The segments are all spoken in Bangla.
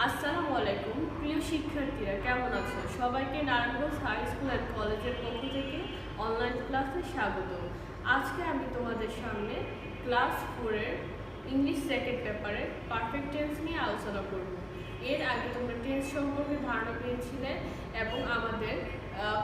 আসসালামু আলাইকুম প্রিয় শিক্ষার্থীরা, কেমন আছো? সবাইকে নারায়ণগঞ্জ হাই স্কুল অ্যান্ড কলেজের পক্ষ থেকে অনলাইন ক্লাসে স্বাগত। আজকে আমি তোমাদের সামনে ক্লাস 4-এর ইংলিশ সেকেন্ড পেপারে পারফেক্ট টেন্স নিয়ে আলোচনা করব। এর আগে তোমরা টেন্স সম্পর্কে ধারণা পেয়েছিলে এবং আমাদের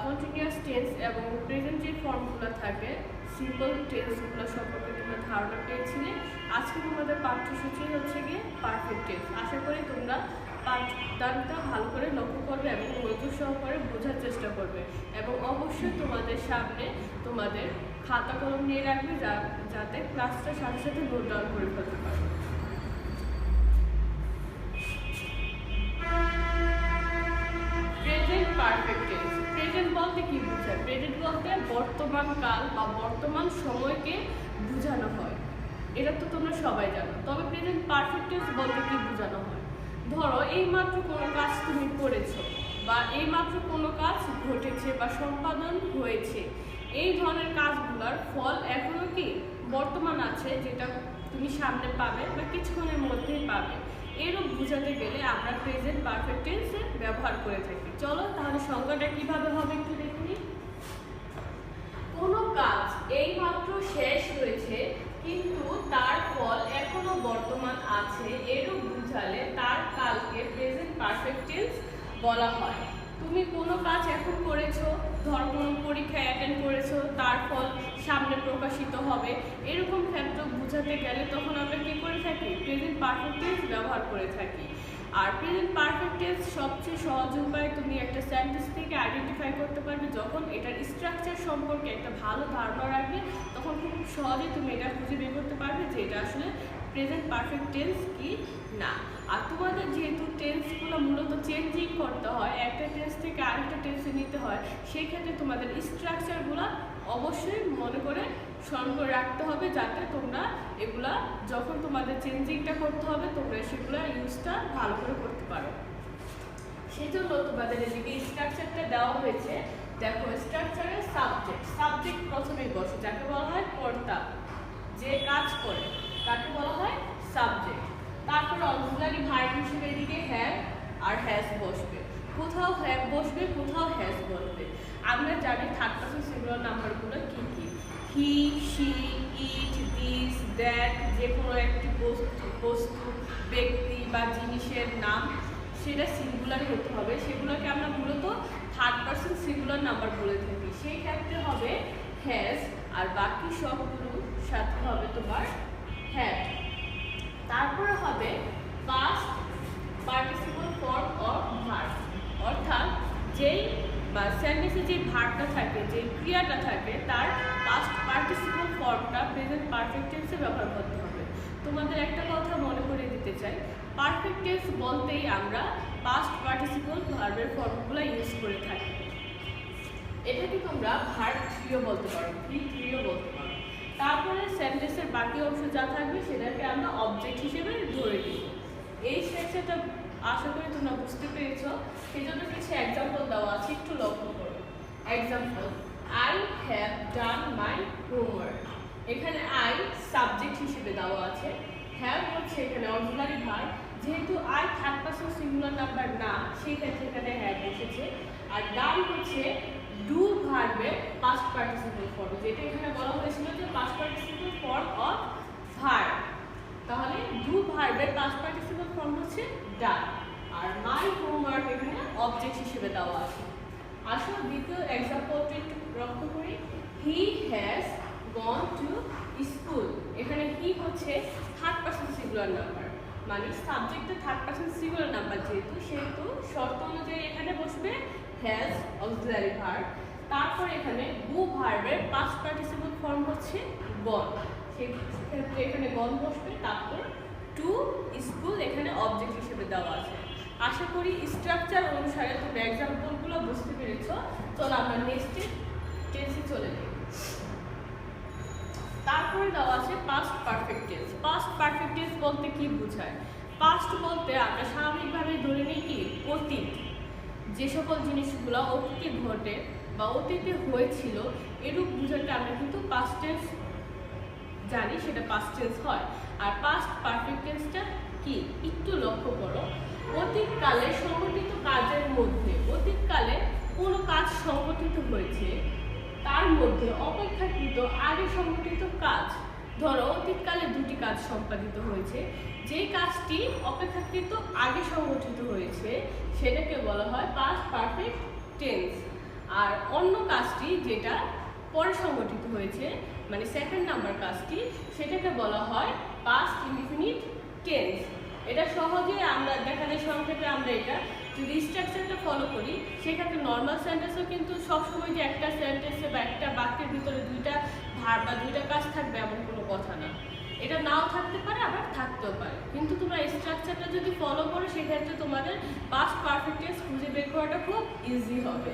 কন্টিনিউয়াস টেন্স এবং প্রেজেন্ট যে ফর্মগুলো থাকে সিম্পল টেন্সগুলো সম্পর্কে তোমরা ধারণা পেয়েছিলে। আজকে তোমাদের পাঠ্যসূচি হচ্ছে গিয়ে পারফেক্ট টেন্স। আশা করি তোমরা পাঠদানটা ভালো করে লক্ষ্য করবে এবং মনোযোগ সহকারে বোঝার চেষ্টা করবে এবং অবশ্যই তোমাদের সামনে তোমাদের খাতা কলম নিয়ে রাখবে যাতে ক্লাসটার সাথে সাথে নোট ডাউন করে ফেলতে পারো। Present perfect tense. প্রেজেন্ট বলতে কি বোঝায়? প্রেজেন্ট বলতে বর্তমান কাল বা বর্তমান সময়কে বোঝানো হয়। এটা তো তোমরা সবাই জানো। তবে প্রেজেন্ট পারফেক্ট টেন্স বলতে কি বোঝানো হয়? ধরো এইমাত্র কোনো কাজ তুমি করেছো বা এইমাত্র কোনো কাজ ঘটেছে বা সম্পাদন হয়েছে, এই ধরনের কাজগুলোর ফল এখনো কি বর্তমান আছে, যেটা তুমি সামনে পাবে বা কিছুক্ষণের মধ্যেই পাবে। এরূপ বোঝাতে গেলে আমরা প্রেজেন্ট পারফেক্ট টেন্সের ব্যবহার করে থাকি। চলো তাহলে সংজ্ঞাটা কিভাবে হবে একটু দেখে নিই। কোনো কাজ এইমাত্র শেষ হয়েছে কিন্তু তার ফল এখনো বর্তমান আছে, এরূপ বুঝালে তার কালকে প্রেজেন্ট পারফেক্ট টেন্স বলা হয়। তুমি কোনো কাজ এখন করেছো, ধর কোনো পরীক্ষায় অ্যাটেন্ড করেছো, তার ফল সামনে প্রকাশিত হবে, এরকম ক্ষেত্র বোঝাতে গেলে তখন আমরা কি করে থাকি? প্রেজেন্ট পারফেক্ট টেন্স ব্যবহার করে থাকি। আর প্রেজেন্ট পারফেক্ট টেন্স সবচেয়ে সহজ উপায় তুমি একটা সেন্টেন্স থেকে আইডেন্টিফাই করতে পারবে। যখন এটার স্ট্রাকচার সম্পর্কে একটা ভালো ধারণা রাখবে তখন খুব সহজে তুমি এটা খুঁজে বের করতে পারবে যে এটা আসলে প্রেজেন্ট পারফেক্ট টেন্স কি না। আর তোমাদের যেহেতু টেন্সগুলো মূলত চেঞ্জিং করতে হয়, একটা টেন্স থেকে আরেকটা টেন্সে নিতে হয়, সেই ক্ষেত্রে তোমাদের স্ট্রাকচারগুলো অবশ্যই মনে করে স্মরণ করে রাখতে হবে, যাতে তোমরা এগুলা যখন তোমাদের চেঞ্জিংটা করতে হবে তোমরা সেগুলো ইউজটা ভালো করে করতে পারো। সেই জন্য তোমাদের এদিকে স্ট্রাকচারটা দেওয়া হয়েছে। দেখো স্ট্রাকচারে সাবজেক্ট প্রথমেই বসে, যাকে বলা হয় কর্তা, যে কাজ করে তাকে বলা হয় সাবজেক্ট। তারপরে অক্সিলারি ভার্ব হিসেবে এদিকে হ্যাভ আর হ্যাজ বসবে। কোথাও হ্যাভ বসবে, কোথাও হ্যাজ বসবে। আমরা জানি থার্ড পারসন সিঙ্গুলার নাম্বারগুলো কি কি। হি, শি, ইট, দিস, দ্যাট, যে কোনো একটি বস্তু, ব্যক্তি বা জিনিসের নাম সেটা সিঙ্গুলার হতে হবে। সেগুলোকে আমরা মূলত থার্ড পারসন সিঙ্গুলার নাম্বার বলে থাকি। সেই ক্ষেত্রে হবে হ্যাজ আর বাকি সবগুলোর সাথে হবে তোমার হ্যাড। তারপরে হবে past participle form of verb, অর্থাৎ যেই বা সেন্টেন্সে যে ভার্বটা থাকে, যে ক্রিয়াটা থাকে, তার পাস্ট পার্টিসিপল ফর্মটা প্রেজেন্ট পারফেক্ট টেন্সে ব্যবহার করতে হবে। তোমাদের একটা কথা মনে করে দিতে চাই, পারফেক্ট টেন্স বলতেই আমরা পাস্ট পার্টিসিপল ভার্বের ফর্মগুলো ইউজ করে থাকি। এটাকে তোমরা ভার্ব থ্রিও বলতে পারো, ভি থ্রিও বলতে পারো। তারপরে সেন্টেন্সের বাকি অংশ যা থাকবে সেটাকে আমরা অবজেক্ট হিসেবে ধরে নিই। এই সেকশনটা আশা করি তোমরা বুঝতে পেরেছ। সেই জন্য কিছু এক্সাম্পল দেওয়া আছে, একটু লক্ষ্য করো। Example, I have done my homework. এখানে আই সাবজেক্ট হিসেবে দেওয়া আছে, হ্যাভ হচ্ছে এখানে অক্সিলারি ভার্ব। যেহেতু I third person singular number না, সেই ক্ষেত্রে এখানে হ্যাভ এসেছে। আর ডান হচ্ছে ডু ভার্বের পাস্ট পার্টিসিপল ফর্ম, যেটা এখানে বলা হয়েছিল যে past participle form of verb. তাহলে ডু ভার্বের পাস্ট পার্টিসিপল ফর্ম হচ্ছে ডান। আর মাই হোমওয়ার্ক এখানে অবজেক্ট হিসেবে দেওয়া আছে। আসলে দ্বিতীয় এক্সাম্পলটা একটু লক্ষ্য করি। He has gone to school. এখানে হি হচ্ছে থার্ড পারসন সিঙ্গুলার নাম্বার, মানে সাবজেক্টে থার্ড পারসন সিঙ্গুলার নাম্বার সেহেতু শর্ত অনুযায়ী এখানে বসবে হ্যাজ অক্সিলারি ভার্ব। তারপর এখানে ডু ভার্বের পাস্ট পার্টিসিপল ফর্ম হচ্ছে গন, সেক্ষেত্রে এখানে গন বসবে। তারপর টু স্কুল এখানে অবজেক্ট হিসেবে দেওয়া আছে। আশা করি স্ট্রাকচার অনুসারে তোমরা এক্সাম্পলগুলো বুঝতে পেরেছ। চলো আমরা নেক্সট টেন্সে চলে যাই। তারপরে দেওয়া আছে past perfect tense. Past perfect tense বলতে কি বোঝায়? পাস্ট বলতে আমরা স্বাভাবিকভাবে ধরে নিই কি অতীত, যে সকল জিনিসগুলো অতীতে ঘটে বা অতীতে হয়েছিল এরূপ বোঝাতে আমরা কিন্তু পাস্ট টেন্স জানি, সেটা পাস্ট টেন্স হয়। আর পাস্ট পারফেক্ট টেন্সটা কি একটু লক্ষ্য করো। অতীতকালে সংগঠিত কাজের মধ্যে, অতীতকালে কোনো কাজ সংগঠিত হয়েছে তার মধ্যে অপেক্ষাকৃত আগে সংগঠিত কাজ, ধরো অতীতকালে দুটি কাজ সম্পাদিত হয়েছে, যে কাজটি অপেক্ষাকৃত আগে সংগঠিত হয়েছে সেটাকে বলা হয় পাস্ট পারফেক্ট টেন্স। আর অন্য কাজটি যেটা পরে সংগঠিত হয়েছে মানে সেকেন্ড নাম্বার কাজটি, সেটাকে বলা হয় পাস্ট ইনডিফিনিট টেন্স। এটা সহজে আমরা দেখানোর সংক্ষেপে আমরা এটা যদি স্ট্রাকচারটা ফলো করি সেক্ষেত্রে নর্মাল সেন্টেন্সও কিন্তু সবসময় যে একটা সেন্টেন্সে বা একটা বাক্যের ভিতরে দুইটা ভার্ব বা দুইটা কাজ থাকবে এমন কোনো কথা না। এটা নাও থাকতে পারে আবার থাকতেও পারে, কিন্তু তোমরা স্ট্রাকচারটা যদি ফলো করো সেক্ষেত্রে তোমাদের পাস্ট পারফেক্ট টেন্স খুঁজে বের করাটা খুব ইজি হবে।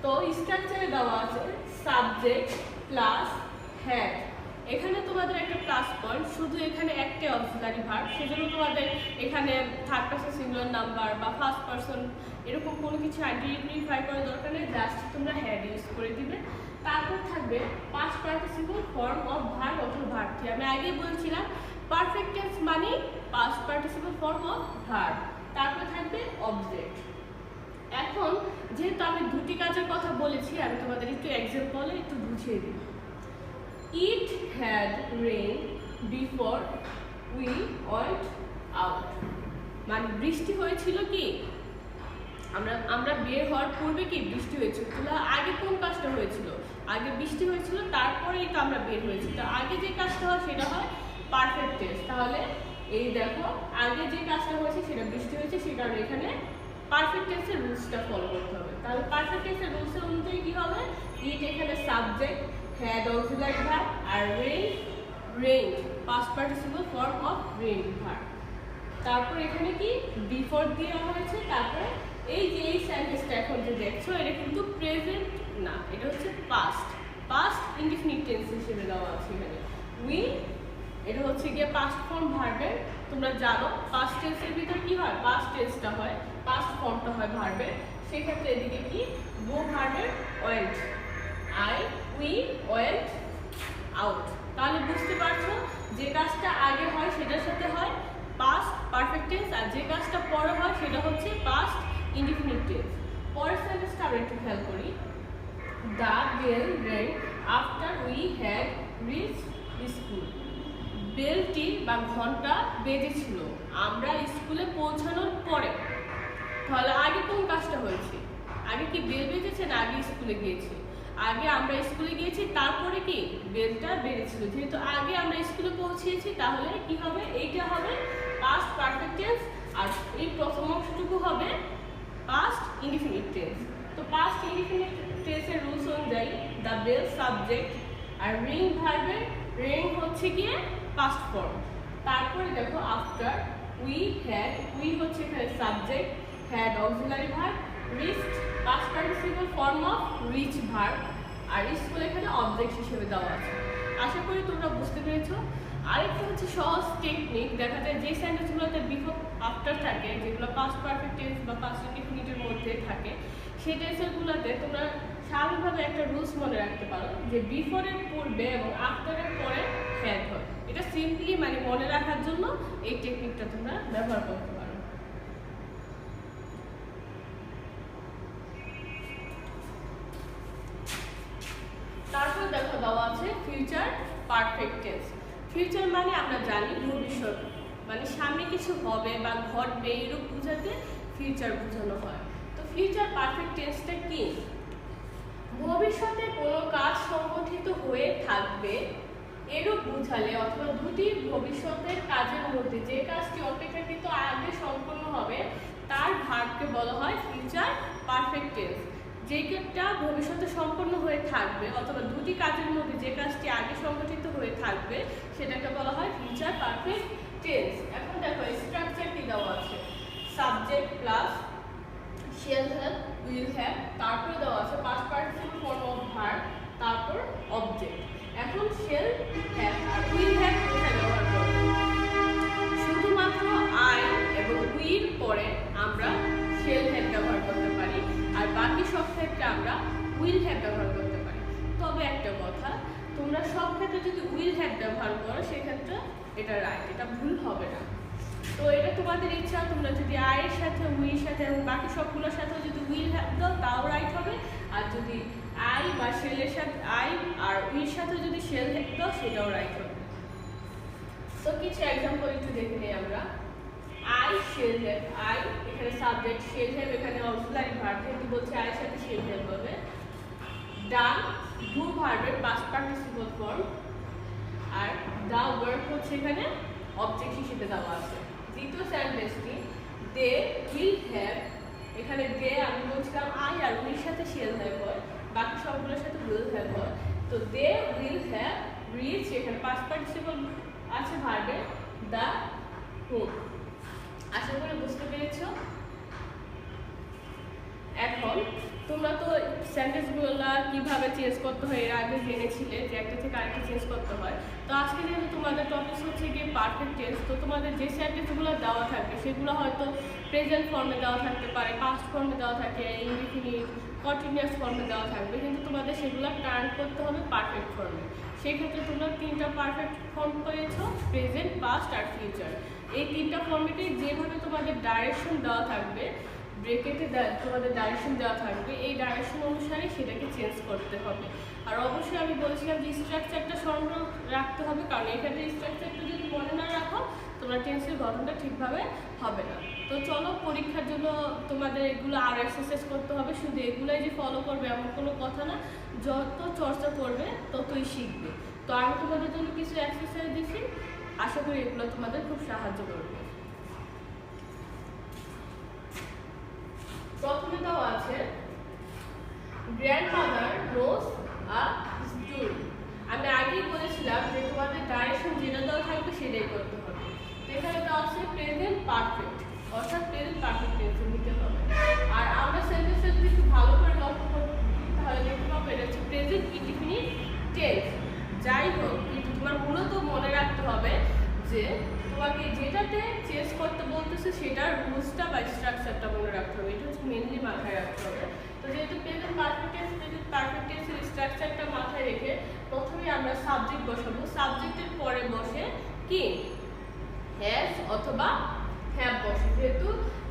তো স্ট্রাকচারে দেওয়া আছে সাবজেক্ট প্লাস হ্যাড। এখানে তোমাদের একটা প্লাস পয়েন্ট, শুধু এখানে একটা অক্সিলারি ভার্ব, সেজন্য তোমাদের এখানে থার্ড পারসন সিঙ্গুলার নাম্বার বা ফার্স্ট পারসন এরকম কোনো কিছু আইডেন্টিফাই করার দরকার নেই, জাস্ট তোমরা হ্যাড ইউজ করে দিবে। তারপর থাকবে past participle form of verb অথবা ভার্বটি। আমি আগেই বলছিলাম পারফেক্ট টেন্স মানে past participle form of verb. তারপর থাকবে অবজেক্ট। এখন যেহেতু আমি দুটি কাজের কথা বলেছি আমি তোমাদের একটু এক্সাম্পলে একটু বুঝিয়ে দিই। It had rained before we went out, মানে বৃষ্টি হয়েছিল কি আমরা বের হওয়ার পূর্বে কি বৃষ্টি হয়েছিল, আগে কোন কাজটা হয়েছিল, আগে বৃষ্টি হয়েছিল তারপরেই তো আমরা বের হয়েছি, তো আগে যে কাজটা হয় সেটা হয় পারফেক্ট টেন্স। তাহলে এই দেখো আগে যে কাজটা হয়েছে সেটা বৃষ্টি হয়েছে, সেই কারণে এখানে পারফেক্ট টেন্সের রুলসটা ফলো করতে হবে। তাহলে পারফেক্ট টেন্সের রুলসের অনুযায়ী কি হবে, ইট এখানে সাবজেক্ট, had auxiliary verb আর rained past participle form of rain verb। তারপর এখানে কি বিফোর দেওয়া হয়েছে, তারপরে এই যে এই সেন্টেন্সটা এখন যে দেখছো এটা কিন্তু প্রেজেন্ট না, এটা হচ্ছে পাস্ট ইনডিফিনিট টেন্স হিসেবে দেওয়া আছে এখানে। উই এটা হচ্ছে গিয়ে পাস্ট ফর্ম ভার্বের, তোমরা জানো পাস্ট টেন্সের ভিতর কি হয়, পাস্ট টেন্সটা হয়, পাস্ট ফর্মটা হয় ভার্বের, সেক্ষেত্রে এদিকে কি গো ভার্বের ওয়েন্ট, উই ওয়েন্ট আউট। তাহলে বুঝতে পারছো যে কাজটা আগে হয় সেটার সাথে হয় পাস্ট পারফেক্ট টেন্স, আর যে কাজটা পরে হয় সেটা হচ্ছে পাস্ট ইনডিফিনিট টেন্স। পরের সেন্টেন্সটা আমরা একটু খেয়াল করি। The bell rang after we had reached school. বেলটি বা ঘন্টা বেজেছিল আমরা স্কুলে পৌঁছানোর পরে। তাহলে আগে কোন কাজটা হয়েছে, আগে কি বেল বেজেছে না আগে স্কুলে গিয়েছি, আগে আমরা স্কুলে গিয়েছি তারপরে কি বেলটা বেড়েছিল, যেহেতু আগে আমরা স্কুলে পৌঁছেছি তাহলে কি হবে, এইটা হবে পাস্ট পারফেক্ট টেন্স, আর এই প্রথম অংশটুকু হবে পাস্ট ইনডিফিনিট টেন্স। তো পাস্ট ইনডিফিনিট টেন্সের রুলস অনুযায়ী দ্য বেল সাবজেক্ট আর রিং ভার্বের রিং হচ্ছে গিয়ে পাস্ট ফর্ম। তারপরে দেখো আফটার উই হচ্ছে এখানে subject, had auxiliary verb, reached past participle form of reach verb, আর স্কুল এখানে অবজেক্ট হিসেবে দেওয়া আছে। আশা করি তোমরা বুঝতে পেরেছো। আরেকটা হচ্ছে সহজ টেকনিক, দেখা যায় যে সেন্টেন্সগুলোতে বিফোর আফটার থাকে, যেগুলো পাস্ট পারফেক্ট টেন্স বা পাস্ট ইনডিফিনিটের মধ্যে থাকে, সেই টেন্সগুলোতে তোমরা স্বাভাবিকভাবে একটা রুলস মনে রাখতে পারো যে বিফোরের পূর্বে এবং আফটারের পরে হ্যাড হয়। এটা সিম্পলি মানে মনে রাখার জন্য এই টেকনিকটা তোমরা ব্যবহার করতে পারো। তারপর দেখো দেওয়া আছে ফিউচার পারফেক্ট টেন্স। ফিউচার মানে আমরা জানি ভবিষ্যৎ, মানে সামনে কিছু হবে বা ঘটবে এরূপ বোঝাতে ফিউচার বোঝানো হয়। তো ফিউচার পারফেক্ট টেন্সটা কি, ভবিষ্যতে কোনো কাজ সংগঠিত হয়ে থাকবে এরূপ বোঝালে অথবা দুটি ভবিষ্যতের কাজের মধ্যে যে কাজটি অপেক্ষাকৃত আগে সম্পন্ন হবে তার ভার্বকে বলা হয় ফিউচার পারফেক্ট টেন্স। যেটা ভবিষ্যতে সম্পন্ন হয়ে থাকবে অথবা দুটি কাজের মধ্যে যে কাজটি আগে সংগঠিত হয়ে থাকবে সেটাকে বলা হয় ফিউচার পারফেক্ট টেন্স। এখন দেখো স্ট্রাকচার কি দেওয়া আছে, subject plus shall have, will have, তারপরে দেওয়া আছে past participle form of verb, তারপর অবজেক্ট। এখন shall have আর will have কোথায় ব্যবহার করব, শুধুমাত্র I এবং will পরে আমরা shall have ব্যবহার করতে পারি, আর বাকি সব ক্ষেত্রে আমরা will have ব্যবহার করতে পারি। তবে একটা কথা, তোমরা সব ক্ষেত্রে যদি will have ব্যবহার করো সেক্ষেত্রে এটা রাইট, এটা ভুল হবে না। তো এটা তোমাদের ইচ্ছা, তোমরা যদি আই এর সাথে উইর সাথে এবং বাকি সবগুলোর সাথেও যদি উইল হ্যাভ দাও তাও রাইট হবে, আর যদি আই বা শেলের সাথে আই আর উইর সাথে যদি শেল হ্যাভ দাও সেটাও রাইট হবে। তো কিছু এক্সাম্পল একটু দেখে নিই আমরা। আই শেল হ্যাভ, আই এখানে সাবজেক্ট, শেল হ্যাভ এখানে অক্সিলারি ভার্ব, যেহেতু বলছে আই এর সাথে শেল হ্যাভ হবে। ডান ডু ভার্বের পাস্ট পার্টিসিপল ফর্ম, আর দা ওয়ার্ক হচ্ছে এখানে অবজেক্ট হিসেবে দেওয়া আছে। দ্বিতীয় সেন্টেন্সটি দে উইল হ্যাভ, এখানে দে আমি বলছিলাম আই আর উইল সাথে শেল হ্যাভ হয়, বাকি সবগুলোর সাথে উইল হ্যাভ হয়। তো দে উইল হ্যাভ রিচ, এখানে পাস্ট পার্টিসিপল আছে ভার্বে দা হোম। আশা করি বুঝতে পেরেছো। এখন তোমরা তো সেন্টেন্সগুলো কিভাবে চেঞ্জ করতে হয় এর আগে জেনেছিলে যে একটা থেকে আরেকটা চেঞ্জ করতে হয়। তো আজকে যেহেতু তোমাদের টপিক হচ্ছে গিয়ে পারফেক্ট টেন্স, তো তোমাদের যে সেন্টেন্সগুলো দেওয়া থাকবে সেগুলো হয়তো প্রেজেন্ট ফর্মে দেওয়া থাকতে পারে, পাস্ট ফর্মে দেওয়া থাকে, ইনডিফিনিট, কন্টিনিউয়াস ফর্মে দেওয়া থাকবে, কিন্তু তোমাদের সেগুলো টার্ন করতে হবে পারফেক্ট ফর্মে। সেই ক্ষেত্রে তোমরা তিনটা পারফেক্ট ফর্ম পেয়েছো, প্রেজেন্ট, পাস্ট আর ফিউচার। এই তিনটা ফর্মেটে যেভাবে তোমাদের ডাইরেকশন দেওয়া থাকবে, ব্রেকেটে তোমাদের ডাইরেকশন দেওয়া থাকবে, এই ডাইরেকশন অনুসারে সেটাকে চেঞ্জ করতে হবে। আর অবশ্যই আমি বলেছিলাম যে স্ট্রাকচারটা স্মরণ রাখতে হবে, কারণ এখানে স্ট্রাকচারটা যদি মনে না রাখো তোমরা টেন্সের গঠনটা ঠিকভাবে হবে না। তো চলো, পরীক্ষার জন্য তোমাদের এগুলো আর এক্সারসাইজ করতে হবে, শুধু এগুলোই যে ফলো করবে এমন কোনো কথা না, যত চর্চা করবে ততই শিখবে। তো আমি তোমাদের জন্য কিছু এক্সারসাইজ দিচ্ছি, আশা করি এগুলো তোমাদের খুব সাহায্য করবে। প্রথমে দেওয়া আছে গ্র্যান্ডমাদার নোজ আ স্টোরি। আমি আগেই বলেছিলাম যে তোমাদের ডাইরেকশন যেটা দেওয়া থাকবে সেটাই করতে হবে। তো এখানে দেওয়া আছে প্রেজেন্ট পারফেক্ট, অর্থাৎ প্রেজেন্ট পারফেক্ট টেন্সে নিতে হবে। আর আমরা সেন্টেন্সটা যদি একটু ভালো করে লক্ষ্য করি তাহলে দেখতে পাবো এটা হচ্ছে প্রেজেন্ট ইনডিফিনিট টেন্স। যাই হোক, কিন্তু তোমার মূলত মনে রাখতে হবে যে তোমাকে যেটাতে চেঞ্জ করতে বলতেছে সেটার রুলসটা বা স্ট্রাকচারটা মনে রাখতে হবে, এটা হচ্ছে মেনলি মাথায় রাখতে হবে। তো যেহেতু প্রেজেন্ট পারফেক্ট টেন্সের স্ট্রাকচারটা মাথায় রেখে প্রথমে আমরা সাবজেক্ট বসাবো, সাবজেক্টের পরে বসে কি হ্যাজ অথবা হ্যাভ বসে। যেহেতু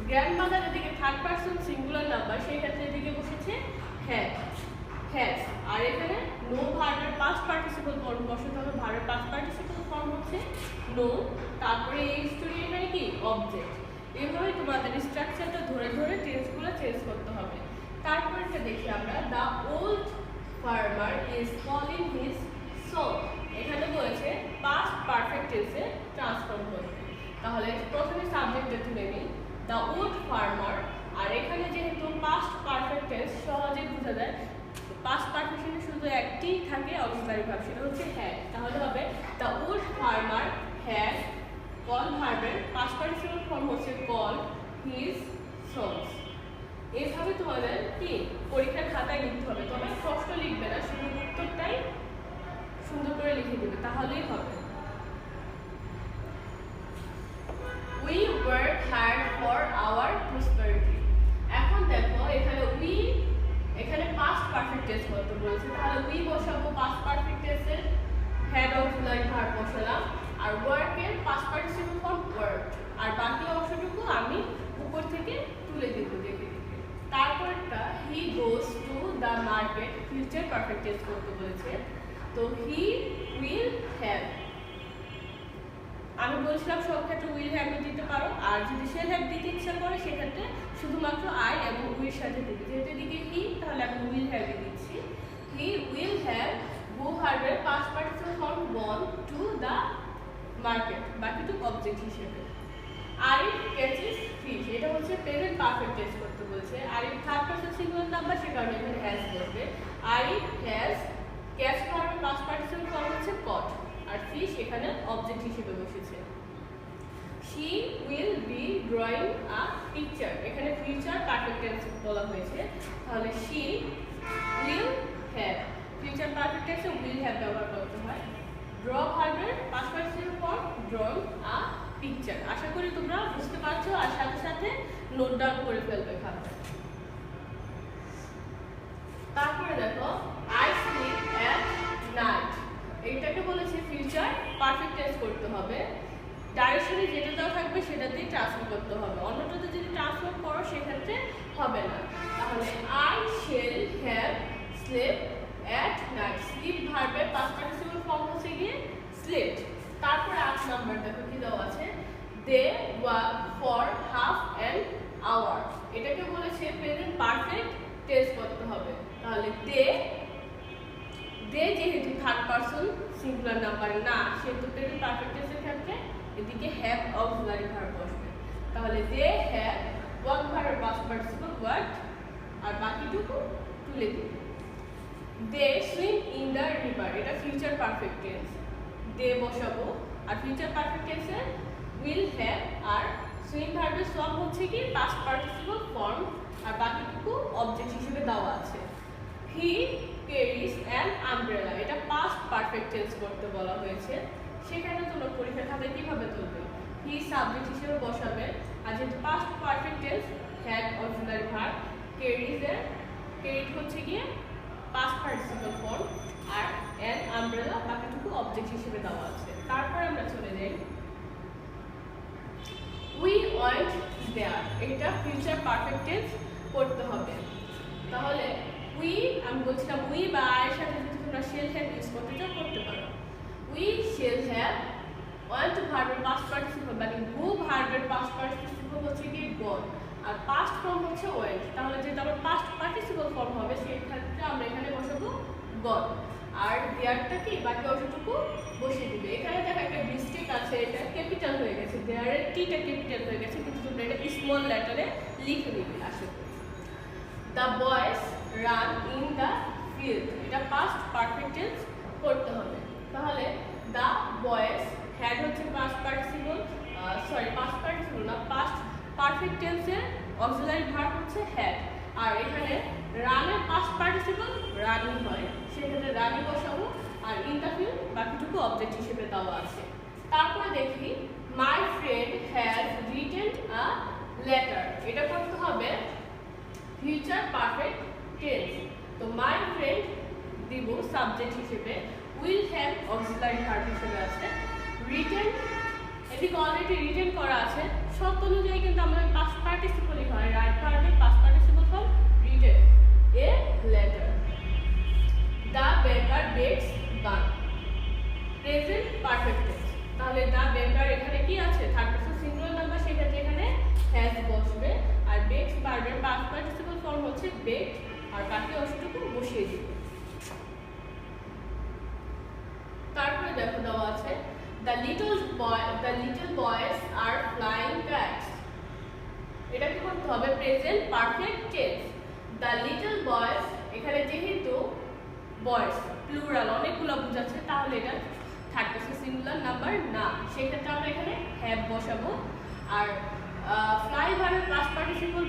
গ্র্যান্ডমাদার এদিকে থার্ড পারসন সিঙ্গুলার নাম্বার, সেই ক্ষেত্রে এদিকে বসেছে হ্যাভ, হ্যাজ। আর এখানে নো ভার্বের পাস্ট পার্টিসিপল ফর্ম বসাতে হবে, ভার্বের পাস্ট পার্টিসিপল ফর্ম হচ্ছে নো, তারপরে এই স্টোরি এখানে কি অবজেক্ট। এইভাবে তোমাদের স্ট্রাকচারটা ধরে ধরে টেন্সগুলো চেঞ্জ করতে হবে। তারপরেটা দেখি আমরা, the old farmer is calling his son. এখানে বলেছে পাস্ট পারফেক্ট টেন্সে ট্রান্সফর্ম করতে। তাহলে প্রথমে সাবজেক্টটা তুলে নিই, দ্য ওল্ড ফার্মার। আর এখানে যেহেতু পাস্ট পারফেক্ট টেন্স সহজে বোঝা যায়, পাস্ট পারফেকশনে শুধু একটি থাকে অক্সিলারি ভার্ব, সেটা হচ্ছে হ্যাড। তাহলে হবে the old farmer had call ভার্বের পাস্ট পার্টিসিপল ফর্ম হচ্ছে কল হিজ সন্স। এইভাবে তোমাদের কি পরীক্ষার খাতায় লিখতে হবে, তবে প্রশ্ন লিখবে না, শুধু উত্তরটাই সুন্দর করে লিখে দেবে, তাহলেই হবে। We work hard for our prosperity. এখন দেখো এখানে we, এখানে পাস্ট পারফেক্ট টেন্স করতে বলেছে, তাহলে we বসাবো পাস্ট পারফেক্ট টেন্সের হেড অক্সিলারি ভার্ব বসালাম, আর ওয়ার্ক এর পাস্ট পার্টিসিপল ফর্ম ওয়ার্কড, আর বাকি অংশটুকু আমি উপর থেকে তুলে দেব দেখে দেখে। তারপরটা he goes to the market, future perfect tense করতে বলেছে। তো হি উইল হ্যাভ, আমি বলছিলাম সব ক্ষেত্রে উইল হ্যাভ দিতে পারো, আর যদি শেল হ্যাভ দিতে ইচ্ছা করে সেক্ষেত্রে শুধুমাত্র আই এবং উইল সাথে দিবে। যেহেতু এদিকে হি, তাহলে আমি উইল হ্যাভ দিচ্ছি। হি উইল হ্যাভ গো ভার্বের past participle form gone to the market, বাকিটুকু অবজেক্ট হিসেবে। আরিফ ক্যাচেস ফিশ, এটা হচ্ছে প্রেজেন্ট পারফেক্ট টেন্স করতে বলছে। Arif third person singular number, সে কারণে এখানে হ্যাজ বসবে। আরিফ হ্যাজ ক্যাচ ভার্বের পাস্ট পার্টিসিপল ফর্ম হচ্ছে কট, আর ফিশ এখানে অবজেক্ট হিসেবে বসেছে। She will be drawing a picture, এখানে ফিউচার পারফেক্ট টেন্স বলা হয়েছে, তাহলে she will have, future perfect টেন্সে উইল হ্যাভ ব্যবহার করতে হয়। ড্র ভার্বের past participle form drawing a picture. আশা করি তোমরা বুঝতে পারছো, আর সাথে সাথে নোট ডাউন করে ফেলবে খাতায়। তারপরে দেখো আই স্লিপ অ্যাট নাইট, এইটাকে বলেছে ফিউচার পারফেক্ট টেন্স করতে হবে। ডাইরেকশনে যেটা দেওয়া থাকবে সেটাতেই ট্রান্সফার করতে হবে, অন্যটাতে যদি ট্রান্সফার করো সেক্ষেত্রে হবে না। তাহলে I shall have slept at night, sleep ভার্বের পাস্ট পার্টিসিপল ফর্ম হচ্ছে গিয়ে স্লেপ্ট। তারপরে 8 নাম্বার দেখো কি দেওয়া আছে, they work for half an hour, এটাকে বলেছে প্রেজেন্ট পারফেক্ট টেন্স করতে হবে। তাহলে দে যেহেতু থার্ড পারসন সিঙ্গুলার নাম্বার না, সেহেতু প্রেজেন্ট পারফেক্ট টেন্সের ক্ষেত্রে এদিকে হ্যাভ অক্সিলারি ভার্ব বসবে। তাহলে দে হ্যাভ ওয়ার্ক ভার্বের পাস্ট পার্টিসিপল ওয়ার্কড, আর বাকিটুকু তুলে দিবে। They swim in the river, এটা ফিউচার পারফেক্ট টেন্স, দে বসাবো, আর ফিউচার পারফেক্ট টেন্সে উইল হ্যাভ, আর সুইম ভার্বের সব হচ্ছে কি পাস্ট পার্টিসিপল ফর্ম, আর বাকিটুকু অবজেক্ট হিসেবে দেওয়া আছে। হি ক্যারিজ অ্যান আমব্রেলা, এটা পাস্ট পারফেক্ট টেন্স করতে বলা হয়েছে, সেখানে তোমরা পরীক্ষা খাতায় কিভাবে তুলবে, হি সাবজেক্ট হিসেবে বসাবে, আর যেহেতু past perfect tense had auxiliary verb, carried হচ্ছে গিয়ে পাস্ট পার্টিসিপল ফর্ম, আর অ্যান আমব্রেলা বাকিটুকু অবজেক্ট হিসেবে দেওয়া আছে। তারপর আমরা চলে যাই উই ওয়েন্ট দেয়ার, এটা ফিউচার পারফেক্ট টেন্স করতে হবে। তাহলে উই, আমি বলছিলাম উই বা এর সাথে যদি তোমরা শেল হ্যাভ ইউজ করতে চাও করতে পারো। উই শেল হ্যাভ ওয়েন্ট ভার্বের পাস্ট পার্টিসিপল, মানে গো ভার্বের পাস্ট পার্টিসিপল হচ্ছে কি গন, আর পাস্ট ফর্ম হচ্ছে ওয়েন্ট। তাহলে যেটা আবার পাস্ট পার্টিসিপল ফর্ম হবে সেই ক্ষেত্রে আমরা এখানে বসাবো গন, আর দেয়ারটা কি বাকি অংশটুকু বসিয়ে দিবে। এখানে দেখো একটা মিস্টেক আছে, এটা ক্যাপিটাল হয়ে গেছে, দেয়ারের টিটা ক্যাপিটাল হয়ে গেছে, কিন্তু তোমরা এটা স্মল লেটারে লিখে নিবে আসলে। The boys run in the field, এটা পাস্ট পারফেক্ট টেন্স করতে হবে। তাহলে দ্য বয়েজ হ্যাড হচ্ছে পাস্ট পার্টিসিপল, পাস্ট পার্টিসিপল না, পাস্ট পারফেক্ট টেন্সের অক্সিলারি ভার্ব হচ্ছে হ্যাড, আর এখানে রানের পাস্ট পার্টিসিপল রানিং হয়, সেক্ষেত্রে রানি বসাবো, আর ইন দ্য ফিল্ড বাকিটুকু অবজেক্ট হিসেবে দেওয়া আছে। তারপরে দেখি my friend has written a letter, এটা করতে হবে ফিউচার পারফেক্ট টেন্স। তো মাই ফ্রেন্ড দিব সাবজেক্ট হিসেবে, উইল হ্যাভ অক্সিলারি ভার্ব হিসেবে আছে, রিটেন এদিকে অলরেডি রিটেন করা আছে, শর্ত অনুযায়ী কিন্তু আমাদের পাস্ট পার্টিসিপলই হয়, রাইট ভার্বের past participle form written a letter. The baker bakes bun, present perfect tense. তাহলে দ্য বেকার এখানে কি আছে থার্ড পারসন সিঙ্গুলার নাম্বার, সেক্ষেত্রে এখানে হ্যাজ বসবে, আর বেকস ভার্বের পাস্ট পার্টিসিপল ফর্ম হচ্ছে বেকড, আর বাকি অংশটুকু বসিয়ে দিবে। তারপরে দেখো দেওয়া আছে the little boys are flying kites, এটা কি করতে হবে present perfect tense. The little boys, এখানে যেহেতু বয়েজ প্লুরাল অনেকগুলো বোঝাচ্ছে, তাহলে এটা থার্ড পারসন সিঙ্গুলার নাম্বার না, সেক্ষেত্রে আমরা এখানে হ্যাভ বসাবো, আর ফ্লাই ভার্বের পাস্ট পার্টিসিপল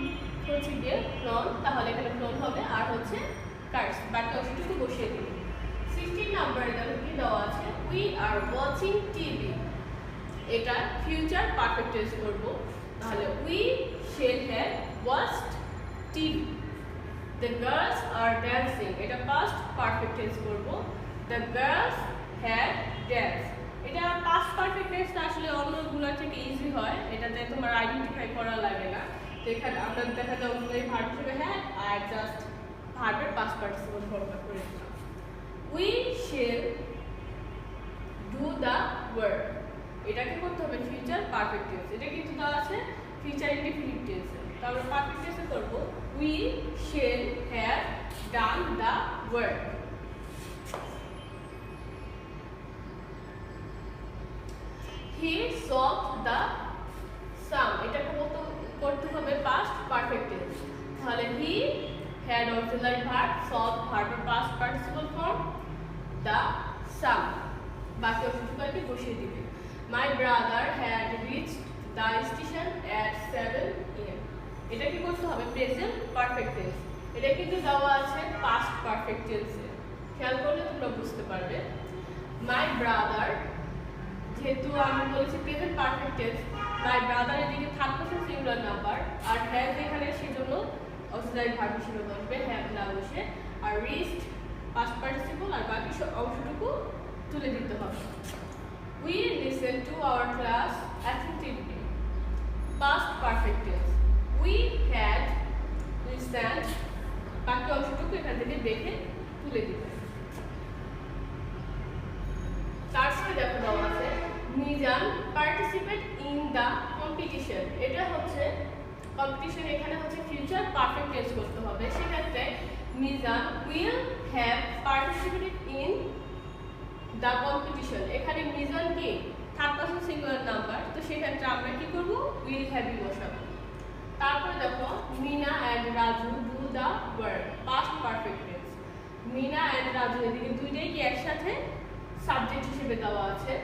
হচ্ছে গিয়ে ফ্লন, তাহলে এখানে ফ্লন হবে, আর হচ্ছে কাইটস বাকি অংশটুকু বসিয়ে দিবে। 16 নাম্বারে দেখো কি দেওয়া আছে, উই আর ওয়াচিং টিভি, এটা ফিউচার পারফেক্ট টেন্স করব। তাহলে we shall have watched TV. The girls are dancing, এটা পাস্ট পারফেক্ট টেন্স করব। দ্য গার্লস হ্যাড ড্যান্স, এটা পাস্ট পারফেক্ট টেন্সটা আসলে অন্যগুলোর থেকে ইজি হয়, এটাতে তোমার আইডেন্টিফাই করা লাগে না। তো এখানে আমরা দেখা যায় অক্সিলারি ভার্ব হিসেবে হ্যাড, আর জাস্ট ভার্বের পাস্ট পার্টিসিপল ফর্মটা করে দিলাম। We shall do the work, এটাকে করতে হবে ফিউচার পারফেক্ট টেন্স, এটা কিন্তু দেওয়া আছে ফিউচার ইনডিফিনিট টেন্সে। তো আমরা পারফেক্ট টেন্সে করব we shall have done the work. He solved the sum, এটাকে করতে হবে পাস্ট পারফেক্ট টেন্স। তাহলে he had auxiliary verb, solve ভার্বের past participle form, the sum বাকি অংশটুকুকে বসিয়ে দিবে। My brother had reached the station at 7 AM, এটা কি করতে হবে প্রেজেন্ট পারফেক্ট টেন্স, এটা কিন্তু দেওয়া আছে পাস্ট পারফেক্ট টেন্সে, খেয়াল করলে তোমরা বুঝতে পারবে। মাই ব্রাদার, যেহেতু আমি বলেছি present perfect tense, my brother এদিকে থার্ড পারসন সিঙ্গুলার নাম্বার, আর হ্যাভ এখানে সেজন্য অক্সিলারি ভার্ব হিসেবে বসবে, হ্যাভ না বসে, আর রিচড পাস্ট পার্টিসিপল, আর বাকি অংশটুকু তুলে দিতে হবে। We listen to our class attentively. Past perfect tense. We had listened. বাকি অংশটুকু এখান থেকে দেখে তুলে দিবে। তারপরে দেখো দেওয়া আছে Mizan participate in the competition. এটা হচ্ছে কম্পিটিশন, এখানে হচ্ছে ফিউচার পারফেক্ট টেন্স করতে হবে। সেক্ষেত্রে Mizan will have participated in the competition. এখানে মিজান কি থার্ড পারসন সিঙ্গুলার নাম্বার, তো সেক্ষেত্রে আমরা কি করব উইল হ্যাভই বসাবো। তারপরে দেখো Meena and Raju do the work, past perfect tense. Meena and Raju এদিকে দুইটাই কি একসাথে সাবজেক্ট হিসেবে দেওয়া আছে,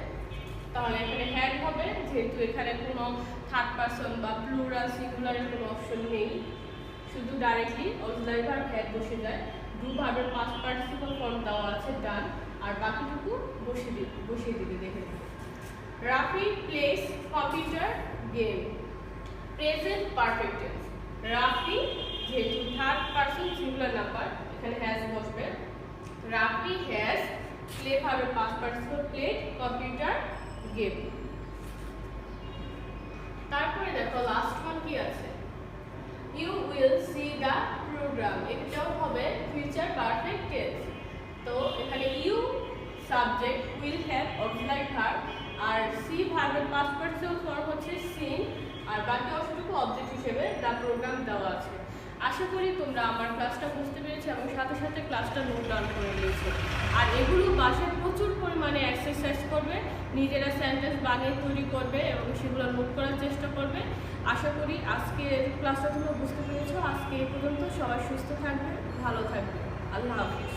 তাহলে এখানে হ্যাড হবে, যেহেতু এখানে কোনো থার্ড পারসন বা প্লুরাল সিঙ্গুলারের কোনো অপশন নেই, শুধু ডাইরেক্টলি অক্সিলারি ভার্ব হ্যাড বসে যায়। ডু ভার্বের পাস্ট পার্টিসিপল ফর্ম দেওয়া আছে ডান, আর বাকিটুকু বসিয়ে দিবে দেখে দিবে। Rafi plays computer game, present perfect tense. Rafi যেহেতু থার্ড পারসন সিঙ্গুলার নাম্বার, এখানে হ্যাজ বসবে। রাফি হ্যাজ প্লে ভার্বের past participle played computer game. তারপরে দেখো লাস্ট ওয়ান কি আছে, you will see the program. এটাও হবে ফিউচার পারফেক্ট টেন্স। তো এখানে you subject, will have auxiliary verb, আর সি ভার্বের পাস্ট পার্টিসিপল ফর্ম হচ্ছে সিন, আর বাকি অংশটুকু অবজেক্ট হিসেবে দ্য প্রোগ্রাম দেওয়া আছে। আশা করি তোমরা আমার ক্লাসটা বুঝতে পেরেছো এবং সাথে সাথে ক্লাসটা নোট ডাউন করে নিয়েছো। আর এগুলো বাসায় প্রচুর পরিমাণে এক্সারসাইজ করবে, নিজেরা সেন্টেন্স বানিয়ে তৈরি করবে এবং সেগুলো নোট করার চেষ্টা করবে। আশা করি আজকের ক্লাসটা তোমরা বুঝতে পেরেছো। আজকে এই পর্যন্ত, সবাই সুস্থ থাকবে, ভালো থাকবে, আল্লাহ হাফিজ।